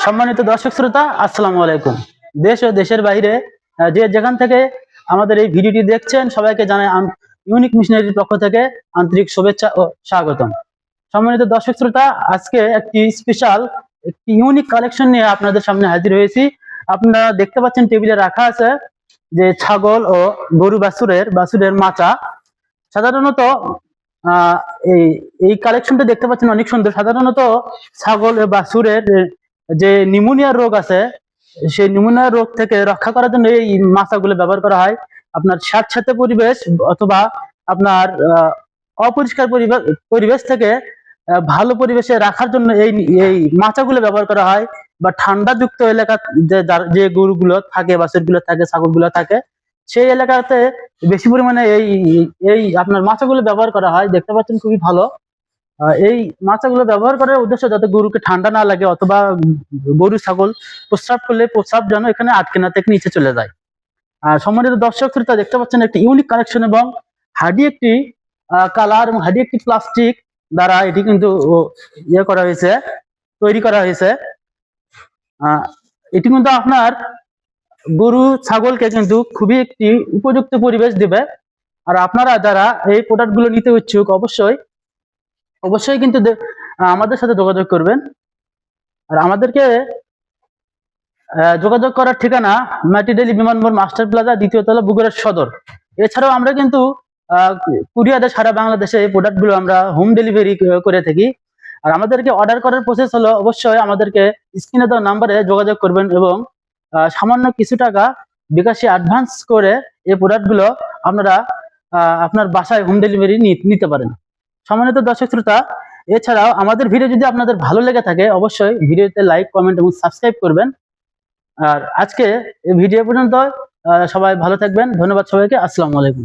সম্মানিত দর্শক শ্রোতা, আসসালামু আলাইকুম। দেশ ও দেশের বাইরে যে যেখান থেকে আমাদের এই ভিডিওটি দেখছেন, সবাইকে জানাই ইউনিক মিশনারির পক্ষ থেকে আন্তরিক শুভেচ্ছা ও স্বাগতম। সম্মানিত দর্শক শ্রোতা, আজকে একটি ইউনিক কালেকশন নিয়ে আপনাদের সামনে হাজির হয়েছি। আপনারা দেখতে পাচ্ছেন টেবিলে রাখা আছে যে ছাগল ও গরু বাছুরের মাচা। সাধারণত আহ এই কালেকশনটা দেখতে পাচ্ছেন অনেক সুন্দর। সাধারণত ছাগল ও বাছুরের যে নিউমোনিয়ার রোগ আছে, সেই নিউমোনিয়া রোগ থেকে রক্ষা করার জন্য এই মাছাগুলো ব্যবহার করা হয়। আপনার স্যাঁতসেঁতে পরিবেশ অথবা আপনার অপরিষ্কার পরিবেশ থেকে ভালো পরিবেশে রাখার জন্য এই এই মাচাগুলো ব্যবহার করা হয়। বা ঠান্ডাযুক্ত এলাকা যে গরুগুলো থাকে, বাছুরগুলো থাকে, ছাগলগুলো থাকে, সেই এলাকাতে বেশি পরিমাণে এই আপনার মাচাগুলো ব্যবহার করা হয়। দেখতে পাচ্ছেন খুবই ভালো। এই মাচাগুলো ব্যবহার করার উদ্দেশ্য যাতে গরুকে ঠান্ডা না লাগে, অথবা গরু ছাগল প্রস্রাব করলে প্রস্রাব যেন এখানে আটকে না থেকে নিচে চলে যায়। সম্মানিত দর্শক শ্রোতা, দেখতে পাচ্ছেন একটি ইউনিক কালেকশন এবং হাডি একটি কালার এবং হাডি একটি প্লাস্টিক দ্বারা এটি কিন্তু তৈরি করা হয়েছে। এটি কিন্তু আপনার গরু ছাগলকে কিন্তু খুবই একটি উপযুক্ত পরিবেশ দিবে। আর আপনারা যারা এই প্রোডাক্ট গুলো নিতে ইচ্ছুক, অবশ্যই কিন্তু আমাদের সাথে যোগাযোগ করবেন। আর আমাদেরকে যোগাযোগ করার ঠিকানা মাটিডেলি বিমানবন্দর মাস্টার প্লাজা, দ্বিতীয় তলা, বগুড়া সদর। এছাড়াও আমরা কিন্তু কুরিয়ারে সারা বাংলাদেশে এই প্রোডাক্ট গুলো আমরা হোম ডেলিভারি করে থাকি। আর আমাদেরকে অর্ডার করার প্রসেস হলো, অবশ্যই আমাদেরকে স্ক্রিনে দেওয়া নাম্বারে যোগাযোগ করবেন এবং সামান্য কিছু টাকা বিকাশে অ্যাডভান্স করে এই প্রোডাক্ট গুলো আপনারা আপনার বাসায় হোম ডেলিভারি নিতে পারেন। সম্মানিত দর্শক শ্রোতা, এছাড়াও আমাদের ভিডিও যদি আপনাদের ভালো লেগে থাকে, অবশ্যই ভিডিওতে লাইক, কমেন্ট এবং সাবস্ক্রাইব করবেন। আর আজকে এই ভিডিও পর্যন্ত, সবাই ভালো থাকবেন। ধন্যবাদ সবাইকে। আসসালামু আলাইকুম।